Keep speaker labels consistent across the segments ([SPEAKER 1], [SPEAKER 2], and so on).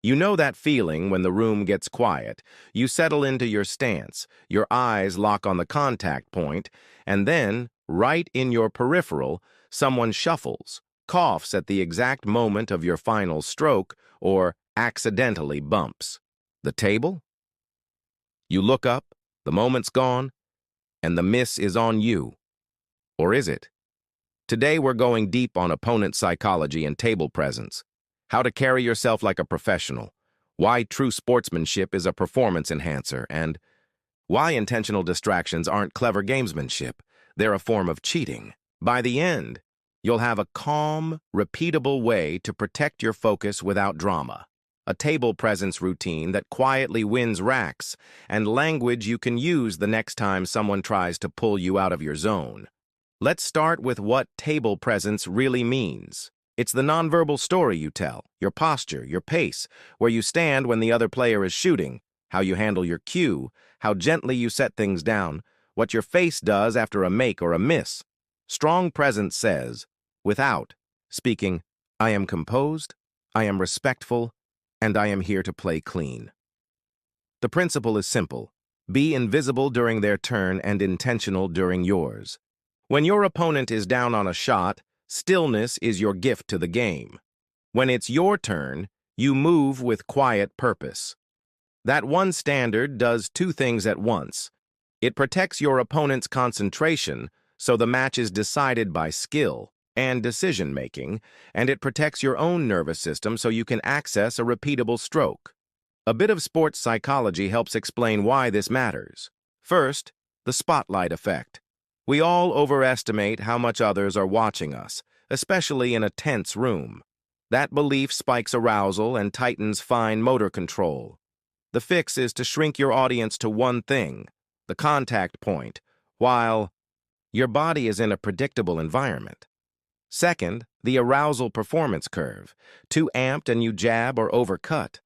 [SPEAKER 1] You know that feeling when the room gets quiet. You settle into your stance, your eyes lock on the contact point, and then, right in your peripheral, someone shuffles, coughs at the exact moment of your final stroke, or accidentally bumps. The table? You look up, the moment's gone, and the miss is on you. Or is it? Today we're going deep on opponent psychology and table presence, how to carry yourself like a professional, why true sportsmanship is a performance enhancer, and why intentional distractions aren't clever gamesmanship, they're a form of cheating. By the end, you'll have a calm, repeatable way to protect your focus without drama, a table presence routine that quietly wins racks, and language you can use the next time someone tries to pull you out of your zone. Let's start with what table presence really means. It's the nonverbal story you tell, your posture, your pace, where you stand when the other player is shooting, how you handle your cue, how gently you set things down, what your face does after a make or a miss. Strong presence says, without speaking, I am composed, I am respectful, and I am here to play clean. The principle is simple. Be invisible during their turn and intentional during yours. When your opponent is down on a shot, stillness is your gift to the game. When it's your turn, you move with quiet purpose. That one standard does two things at once. It protects your opponent's concentration, so the match is decided by skill and decision-making, and it protects your own nervous system so you can access a repeatable stroke. A bit of sports psychology helps explain why this matters. First, the spotlight effect. We all overestimate how much others are watching us, especially in a tense room. That belief spikes arousal and tightens fine motor control. The fix is to shrink your audience to one thing, the contact point, while your body is in a predictable environment. Second, the arousal performance curve. Too amped and you jab or overcut.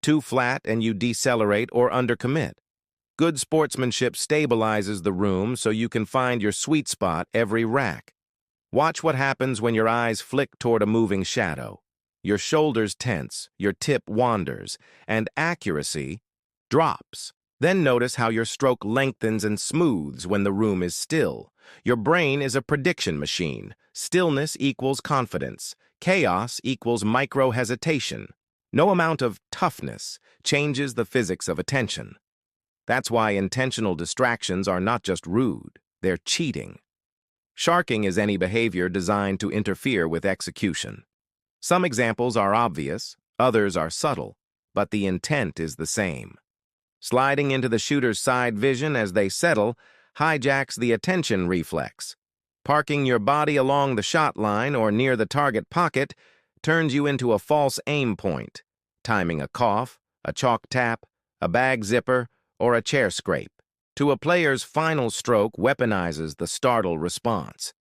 [SPEAKER 1] Too flat and you decelerate or undercommit. Good sportsmanship stabilizes the room so you can find your sweet spot every rack. Watch what happens when your eyes flick toward a moving shadow. Your shoulders tense, your tip wanders, and accuracy drops. Then notice how your stroke lengthens and smooths when the room is still. Your brain is a prediction machine. Stillness equals confidence. Chaos equals micro-hesitation. No amount of toughness changes the physics of attention. That's why intentional distractions are not just rude, they're cheating. Sharking is any behavior designed to interfere with execution. Some examples are obvious, others are subtle, but the intent is the same. Sliding into the shooter's side vision as they settle hijacks the attention reflex. Parking your body along the shot line or near the target pocket turns you into a false aim point, timing a cough, a chalk tap, a bag zipper, or a chair scrape. To a player's final stroke weaponizes the startle response.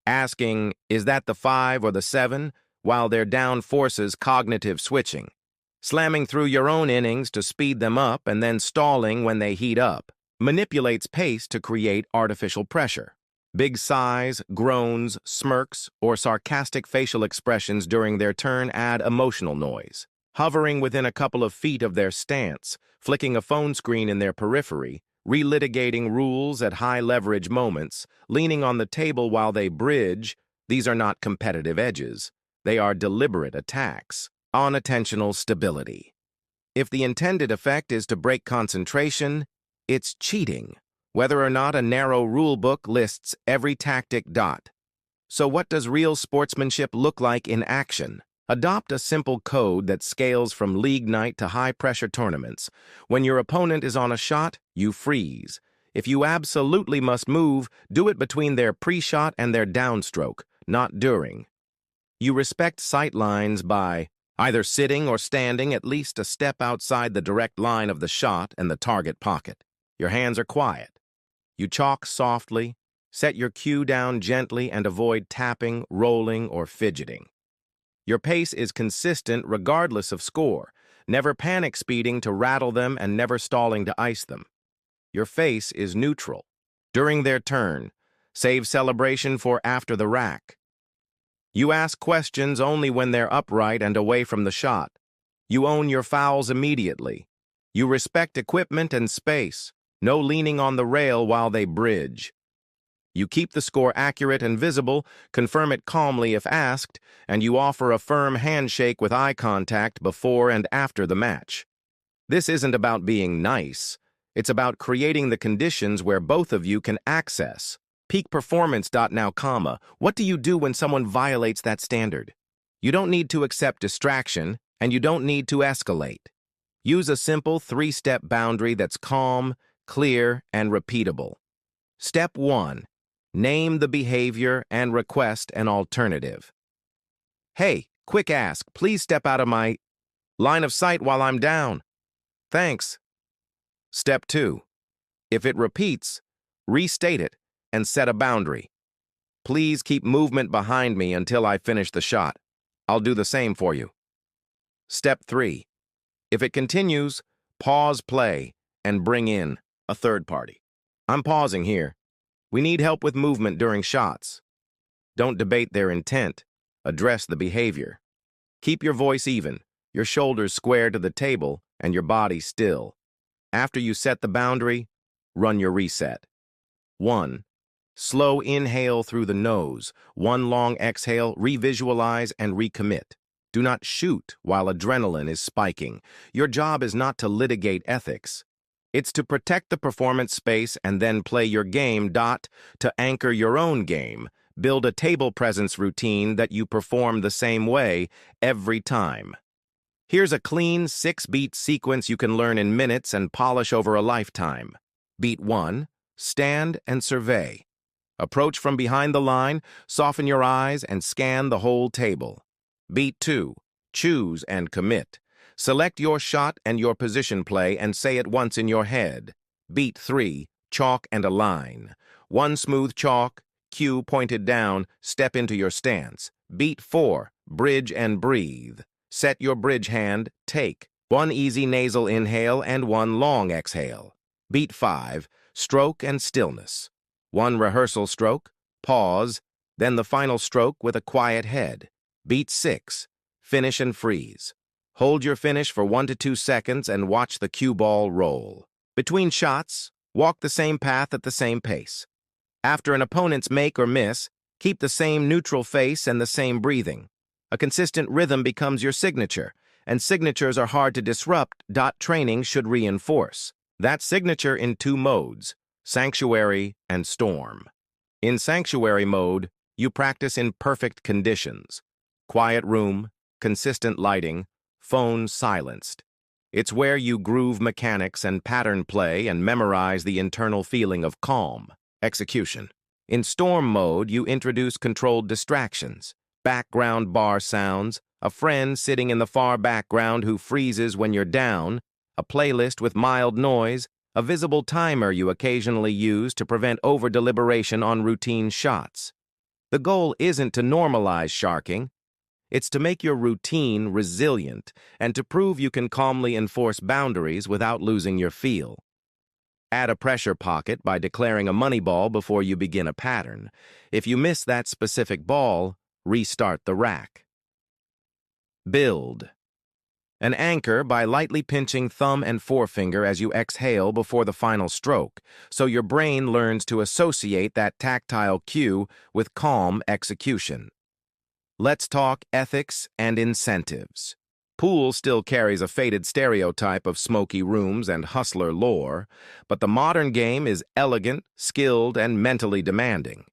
[SPEAKER 1] Asking, is that the 5 or the 7, while their down forces cognitive switching. Slamming through your own innings to speed them up and then stalling when they heat up. Manipulates pace to create artificial pressure. Big sighs, groans, smirks, or sarcastic facial expressions during their turn add emotional noise. Hovering within a couple of feet of their stance, flicking a phone screen in their periphery, relitigating rules at high-leverage moments, leaning on the table while they bridge, these are not competitive edges. They are deliberate attacks on attentional stability. If the intended effect is to break concentration, it's cheating, whether or not a narrow rulebook lists every tactic dot. So what does real sportsmanship look like in action? Adopt a simple code that scales from league night to high-pressure tournaments. When your opponent is on a shot, you freeze. If you absolutely must move, do it between their pre-shot and their downstroke, not during. You respect sight lines by either sitting or standing at least a step outside the direct line of the shot and the target pocket. Your hands are quiet. You chalk softly, set your cue down gently, and avoid tapping, rolling, or fidgeting. Your pace is consistent regardless of score, never panic speeding to rattle them and never stalling to ice them. Your face is neutral. During their turn, save celebration for after the rack. You ask questions only when they're upright and away from the shot. You own your fouls immediately. You respect equipment and space. No leaning on the rail while they bridge. You keep the score accurate and visible, confirm it calmly if asked, and you offer a firm handshake with eye contact before and after the match. This isn't about being nice. It's about creating the conditions where both of you can access. Peak performance. Now, what do you do when someone violates that standard? You don't need to accept distraction, and you don't need to escalate. Use a simple 3-step boundary that's calm, clear, and repeatable. Step 1. Name the behavior and request an alternative. Hey, quick ask, please step out of my line of sight while I'm down. Thanks. Step 2. If it repeats, restate it and set a boundary. Please keep movement behind me until I finish the shot. I'll do the same for you. Step 3. If it continues, pause play and bring in a third party. I'm pausing here. We need help with movement during shots. Don't debate their intent. Address the behavior. Keep your voice even, your shoulders square to the table, and your body still. After you set the boundary, run your reset. 1. Slow inhale through the nose. 1 long exhale, revisualize and recommit. Do not shoot while adrenaline is spiking. Your job is not to litigate ethics. It's to protect the performance space and then play your game. To anchor your own game, build a table presence routine that you perform the same way every time. Here's a clean 6-beat sequence you can learn in minutes and polish over a lifetime. Beat 1, stand and survey. Approach from behind the line, soften your eyes, and scan the whole table. Beat 2, choose and commit. Select your shot and your position play and say it once in your head. Beat 3, chalk and align. 1 smooth chalk, cue pointed down, step into your stance. Beat 4, bridge and breathe. Set your bridge hand, take. 1 easy nasal inhale and 1 long exhale. Beat 5, stroke and stillness. 1 rehearsal stroke, pause, then the final stroke with a quiet head. Beat 6, finish and freeze. Hold your finish for 1 to 2 seconds and watch the cue ball roll. Between shots, walk the same path at the same pace. After an opponent's make or miss, keep the same neutral face and the same breathing. A consistent rhythm becomes your signature, and signatures are hard to disrupt. Training should reinforce that signature in 2 modes, sanctuary and storm. In sanctuary mode, you practice in perfect conditions. Quiet room, consistent lighting, phone silenced. It's where you groove mechanics and pattern play and memorize the internal feeling of calm. Execution. In storm mode, you introduce controlled distractions, background bar sounds, a friend sitting in the far background who freezes when you're down, a playlist with mild noise, a visible timer you occasionally use to prevent over-deliberation on routine shots. The goal isn't to normalize sharking. It's to make your routine resilient and to prove you can calmly enforce boundaries without losing your feel. Add a pressure pocket by declaring a money ball before you begin a pattern. If you miss that specific ball, restart the rack. Build. An anchor by lightly pinching thumb and forefinger as you exhale before the final stroke, so your brain learns to associate that tactile cue with calm execution. Let's talk ethics and incentives. Pool still carries a faded stereotype of smoky rooms and hustler lore, but the modern game is elegant, skilled, and mentally demanding.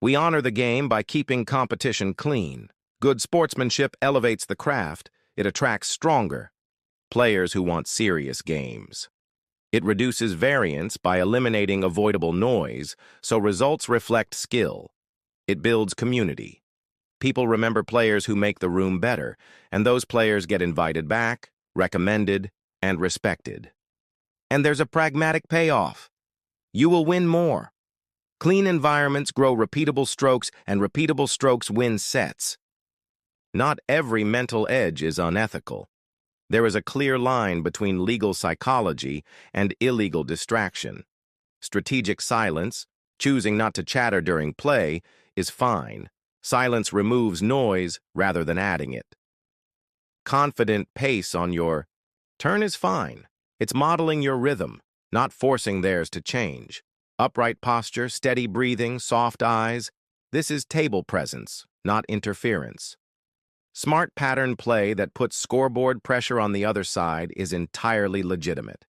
[SPEAKER 1] We honor the game by keeping competition clean. Good sportsmanship elevates the craft. It attracts stronger players who want serious games. It reduces variance by eliminating avoidable noise, so results reflect skill. It builds community. People remember players who make the room better, and those players get invited back, recommended, and respected. And there's a pragmatic payoff. You will win more. Clean environments grow repeatable strokes, and repeatable strokes win sets. Not every mental edge is unethical. There is a clear line between legal psychology and illegal distraction. Strategic silence, choosing not to chatter during play, is fine. Silence removes noise rather than adding it. Confident pace on your turn is fine. It's modeling your rhythm, not forcing theirs to change. Upright posture, steady breathing, soft eyes. This is table presence, not interference. Smart pattern play that puts scoreboard pressure on the other side is entirely legitimate.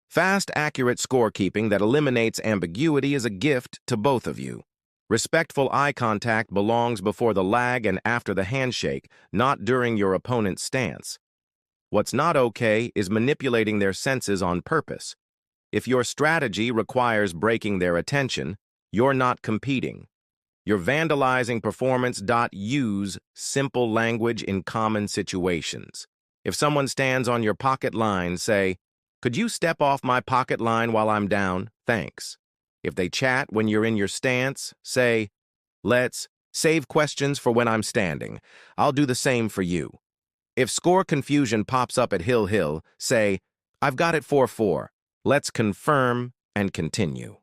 [SPEAKER 1] Fast, accurate scorekeeping that eliminates ambiguity is a gift to both of you. Respectful eye contact belongs before the lag and after the handshake, not during your opponent's stance. What's not okay is manipulating their senses on purpose. If your strategy requires breaking their attention, you're not competing. You're vandalizing performance. Use simple language in common situations. If someone stands on your pocket line, say, "Could you step off my pocket line while I'm down? Thanks." If they chat when you're in your stance, say, "Let's save questions for when I'm standing. I'll do the same for you." If score confusion pops up at Hill, say, "I've got it 4-4. Let's confirm and continue."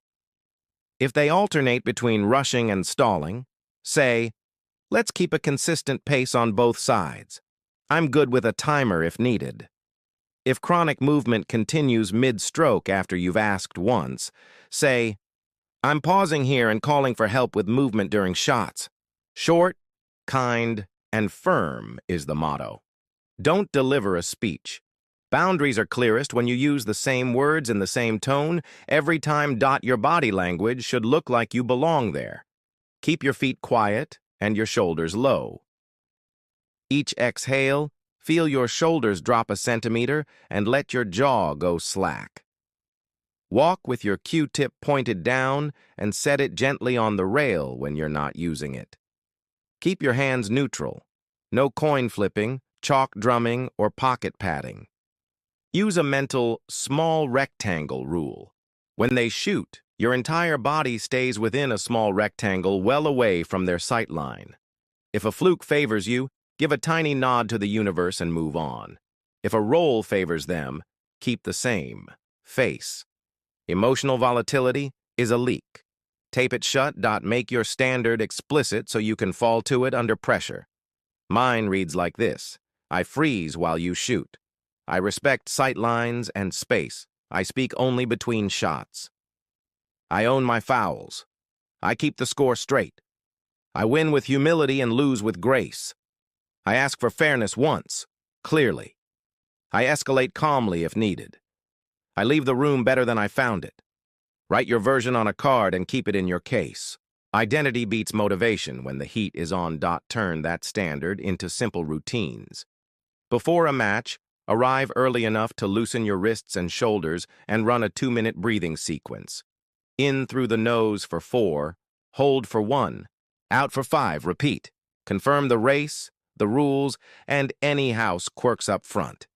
[SPEAKER 1] If they alternate between rushing and stalling, say, "Let's keep a consistent pace on both sides. I'm good with a timer if needed." If chronic movement continues mid-stroke after you've asked once, say, "I'm pausing here and calling for help with movement during shots." Short, kind, and firm is the motto. Don't deliver a speech. Boundaries are clearest when you use the same words in the same tone every time. Your body language should look like you belong there. Keep your feet quiet and your shoulders low. Each exhale, feel your shoulders drop a centimeter and let your jaw go slack. Walk with your Q-tip pointed down and set it gently on the rail when you're not using it. Keep your hands neutral. No coin flipping, chalk drumming, or pocket patting. Use a mental small rectangle rule. When they shoot, your entire body stays within a small rectangle well away from their sight line. If a fluke favors you, give a tiny nod to the universe and move on. If a roll favors them, keep the same. Face. Emotional volatility is a leak. Tape it shut. Make your standard explicit so you can fall to it under pressure. Mine reads like this: I freeze while you shoot. I respect sight lines and space. I speak only between shots. I own my fouls. I keep the score straight. I win with humility and lose with grace. I ask for fairness once, clearly. I escalate calmly if needed. I leave the room better than I found it. Write your version on a card and keep it in your case. Identity beats motivation when the heat is on. Turn that standard into simple routines. Before a match, arrive early enough to loosen your wrists and shoulders and run a 2-minute breathing sequence. In through the nose for 4, hold for 1, out for 5, repeat. Confirm the race, the rules, and any house quirks up front.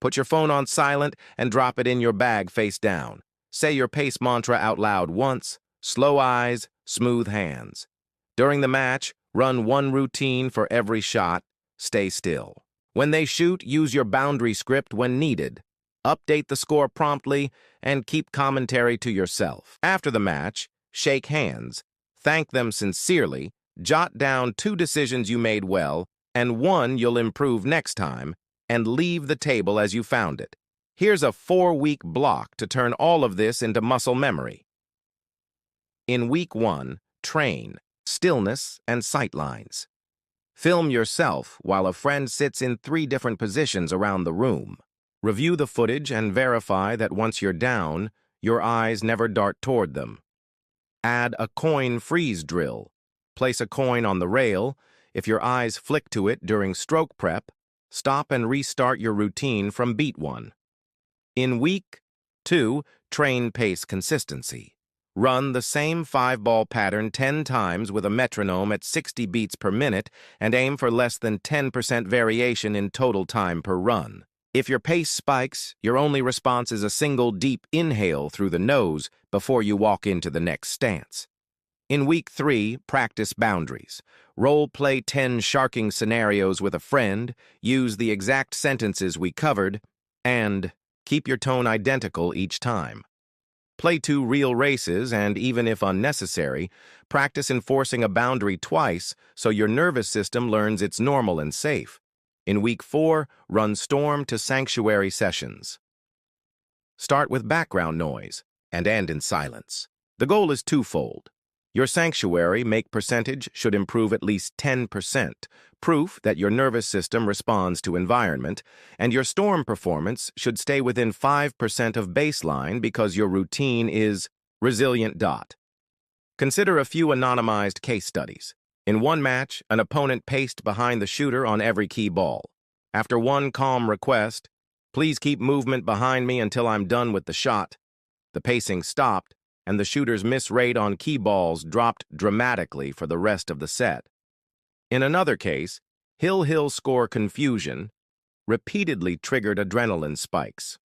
[SPEAKER 1] Put your phone on silent and drop it in your bag face down. Say your pace mantra out loud once, slow eyes, smooth hands. During the match, run one routine for every shot, stay still. When they shoot, use your boundary script when needed. Update the score promptly and keep commentary to yourself. After the match, shake hands, thank them sincerely, jot down 2 decisions you made well and 1 you'll improve next time, and leave the table as you found it. Here's a 4-week block to turn all of this into muscle memory. In week 1, train stillness and sight lines. Film yourself while a friend sits in 3 different positions around the room. Review the footage and verify that once you're down, your eyes never dart toward them. Add a coin freeze drill. Place a coin on the rail. If your eyes flick to it during stroke prep, stop and restart your routine from beat 1. In week 2, train pace consistency. Run the same 5-ball pattern 10 times with a metronome at 60 beats per minute and aim for less than 10% variation in total time per run. If your pace spikes, your only response is a single deep inhale through the nose before you walk into the next stance. In week 3, practice boundaries. Role-play 10 sharking scenarios with a friend, use the exact sentences we covered, and keep your tone identical each time. Play 2 real races and, even if unnecessary, practice enforcing a boundary twice so your nervous system learns it's normal and safe. In week 4, run storm to sanctuary sessions. Start with background noise and end in silence. The goal is twofold. Your sanctuary make percentage should improve at least 10%, proof that your nervous system responds to environment, and your storm performance should stay within 5% of baseline because your routine is resilient. Consider a few anonymized case studies. In one match, an opponent paced behind the shooter on every key ball. After one calm request, "Please keep movement behind me until I'm done with the shot," the pacing stopped, and the shooter's miss rate on key balls dropped dramatically for the rest of the set. In another case, Hill score confusion repeatedly triggered adrenaline spikes.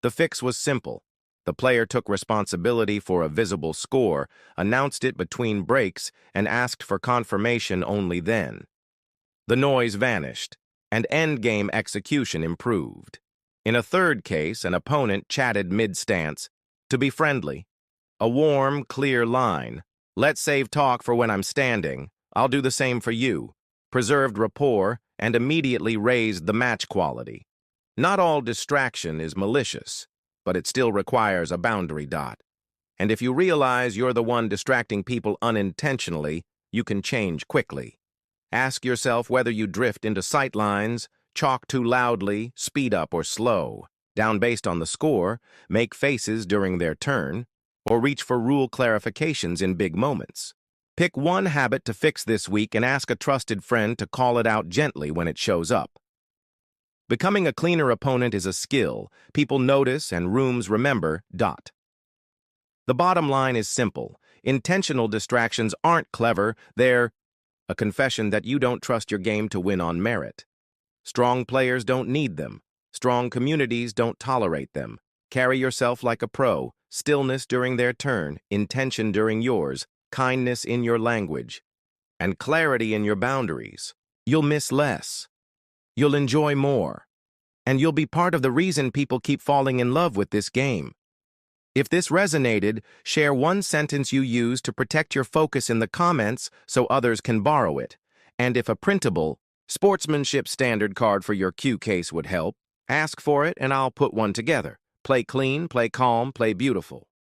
[SPEAKER 1] The fix was simple. The player took responsibility for a visible score, announced it between breaks, and asked for confirmation only then. The noise vanished, and endgame execution improved. In a third case, an opponent chatted mid-stance, "To be friendly." A warm, clear line. "Let's save talk for when I'm standing. I'll do the same for you." Preserved rapport and immediately raised the match quality. Not all distraction is malicious, but it still requires a boundary. And if you realize you're the one distracting people unintentionally, you can change quickly. Ask yourself whether you drift into sight lines, chalk too loudly, speed up or slow, down based on the score, make faces during their turn, or reach for rule clarifications in big moments. Pick one habit to fix this week and ask a trusted friend to call it out gently when it shows up. Becoming a cleaner opponent is a skill people notice and rooms remember. The bottom line is simple. Intentional distractions aren't clever, they're a confession that you don't trust your game to win on merit. Strong players don't need them. Strong communities don't tolerate them. Carry yourself like a pro, stillness during their turn, intention during yours, kindness in your language, and clarity in your boundaries. You'll miss less. You'll enjoy more. And you'll be part of the reason people keep falling in love with this game. If this resonated, share one sentence you use to protect your focus in the comments so others can borrow it. And if a printable, sportsmanship standard card for your cue case would help, ask for it and I'll put one together. Play clean, play calm, play beautiful.